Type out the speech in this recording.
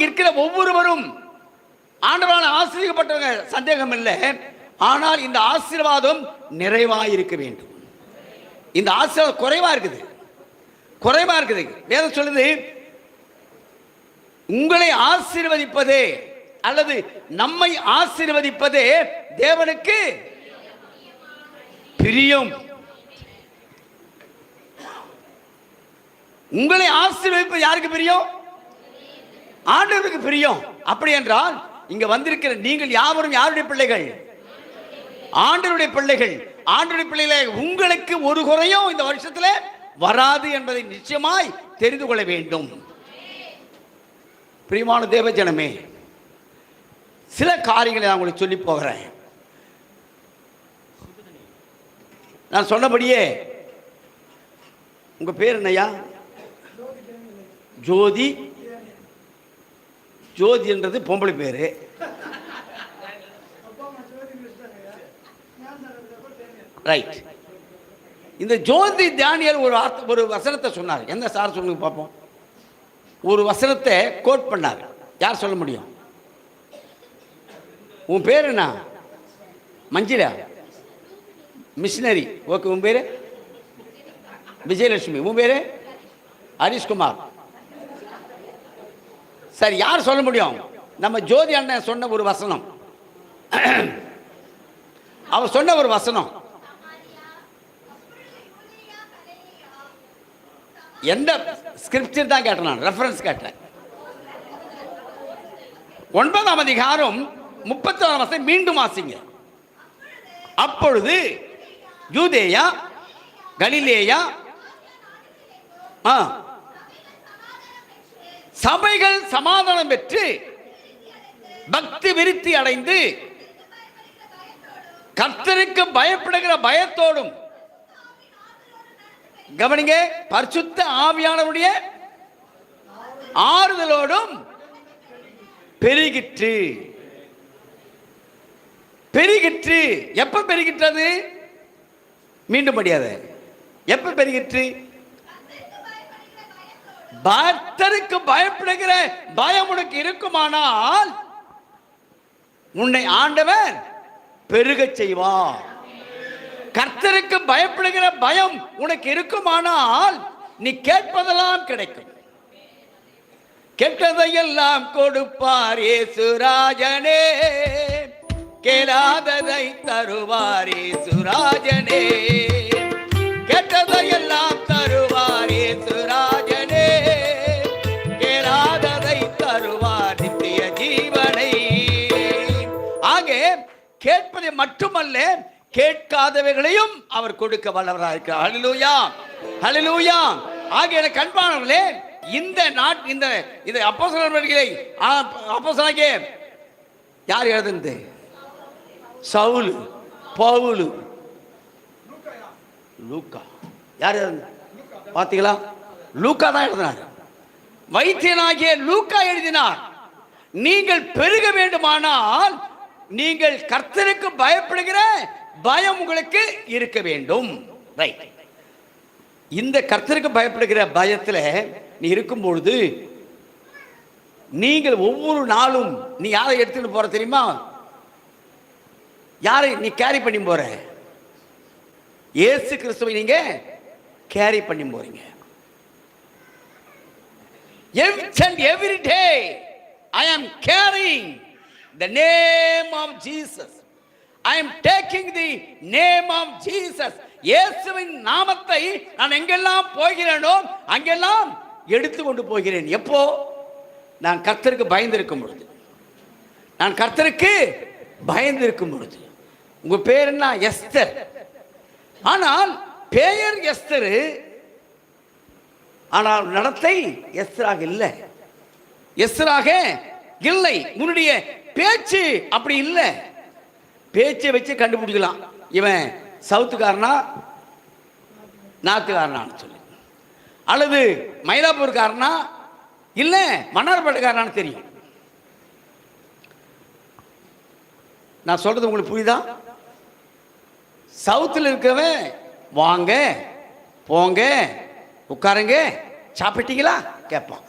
இங்க இருக்கிற ஒவ்வொருவரும் ஆண்டவரால் ஆசீர்வதிக்கப்பட்டவங்க, சந்தேகம் இல்லை. ஆனால் இந்த ஆசீர்வாதம் நிறைவாக இருக்க வேண்டும். இந்த ஆசீர்வாதம் குறைவா இருக்குது. வேதம் சொல்லுது, உங்களை ஆசீர்வதிப்பதே அல்லது நம்மை ஆசீர்வதிப்பதே தேவனுக்கு பிரியம். உங்களை ஆசீர்வதிப்பது யாருக்கு பிரியம்? ஆண்டவருக்கு பிரியம். அப்படி என்றால் இங்க வந்திருக்கிற நீங்கள் யாவரும் யாருடைய பிள்ளைகள்? ஆண்டவருடைய பிள்ளைகள். ஆண்டவருடைய பிள்ளைகளே, உங்களுக்கு ஒரு குறையும் இந்த வருஷத்துல வராது என்பதை நிச்சயமாய் தெரிந்து கொள்ள வேண்டும். பிரியமான தேவ ஜனமே, சில காரியங்களை நான் உங்களுக்கு சொல்லி போகிறேன். நான் சொன்னபடியே, உங்க பேர் என்னையா? ஜோதி. ஜோதி என்றது பொம்பளை பேரு. ரைட். இந்த ஜோதி தானியல் ஒரு வசனத்தை சொன்னார். என்ன சார் சொல்லுங்க பார்ப்போம். ஒரு வசனத்தை கோட் பண்ணார். யார் சொல்ல முடியும்? உன் பேர் என்ன? மஞ்சிரா மிஷினரி. ஓகே. உன் பேரு விஜயலட்சுமி. உன் பேரு ஹரிஷ்குமார். சரி, யார் சொல்ல முடியும்? நம்ம ஜோதி அண்ணன் சொன்ன ஒரு வசனம். அவர் சொன்ன ஒரு வசனம் எந்த ஸ்கிரிப்சர் தான் கேட்டேன், நான் ரெஃபரன்ஸ் கேட்டேன். 9ஆம் அதிகாரம் 31ஆம் வசனம் மீண்டும் வாசிங்க. அப்பொழுது யூதேயா, கலிலேயா, சபைகள் சமாதானம் பெற்று பக்தி விருத்தி அடைந்து கர்த்தருக்கு பயப்படுகிற பயத்தோடும், கவனிங்க, பரிசுத்த ஆவியானவருடைய ஆறுதலோடும் பெருகிற்று. எப்ப பெருகிற்றது? மீண்டும் படியாத. எப்ப பெருகிற்று? பக்தருக்கு பயப்படுகிற பயம் உனக்கு இருக்குமானால் உன்னை ஆண்டவர் பெருகச் செய்வார். கர்த்தருக்கு பயப்படுகிற பயம் உனக்கு இருக்குமானால் நீ கேட்பதெல்லாம் கிடைக்கும். கேட்டதையெல்லாம் கொடுப்பார் இயேசுராஜனே, கேளாததை தருவார் இயேசுராஜனே. கேட்டதையெல்லாம் தருவார் இயேசுராஜனே, கேளாததை தருவார் நித்திய ஜீவனை. ஆக கேட்பதை மட்டுமல்ல, கேட்காதவைகளையும் அவர் கொடுக்க வல்லவராக இருக்கிறார். ஹல்லேலூயா, ஹல்லேலூயா. ஆகிய கண்பானவர்களே, இந்த இந்த அப்போஸ்தலர்களை அப்போஸ்தலனாகிய யார் எழுதுனது? சவுல், பவுல், லூக்கா. யார் எழுதுனது பாத்தீங்களா? லூக்கா தான் எழுதினார். வைத்தியனாகிய லூக்கா எழுதினார். நீங்கள் பெருக வேண்டுமானால் நீங்கள் கர்த்தருக்கு பயப்படுகிற பயம் உங்களுக்கு இருக்க வேண்டும். ரைட். இந்த கர்த்தருக்கு பயப்படுகிற பயத்துல நீ இருக்கும் பொழுது நீங்கள் ஒவ்வொரு நாளும் நீ யாரை எடுத்துட்டு போற தெரியுமா? யாரை நீ கேரி பண்ணி போற? இயேசு கிறிஸ்துவை நீங்க கேரி பண்ணி போறீங்க. Every day I am carrying the name of Jesus. I am taking the name of Jesus. இயேசுவின் நாமத்தை நான் எங்கெல்லாம் போகிறேனோ அங்கெல்லாம் எடுத்துக்கொண்டு போகிறேன். எப்போ? நான் கர்த்தருக்கு பயந்திருக்கும் பொழுது. நான் கர்த்தருக்கு பயந்திருக்கும் பொழுது. உங்க பேர் என்ன? எஸ்தர். ஆனால் பெயர் எஸ்தர், ஆனால் நடத்தை எஸ்தராக இல்லை. எஸ்தராக இல்லை. உன்னுடைய பேச்சு அப்படி இல்லை. பேச்சை வச்சு கண்டுபிடிக்கலாம் இவன் சவுத்துக்காரனா நார்த்துக்காரனான்னு சொல்லி, அல்லது மயிலாப்பூர்காரனா இல்ல மன்னார்பேட்டைக்காரனான்னு தெரியும். நான் சொல்றது உங்களுக்கு புரியுதா? சவுத்தில் இருக்கவன் வாங்க போங்க உட்காருங்க சாப்பிட்டீங்களா கேட்பான்.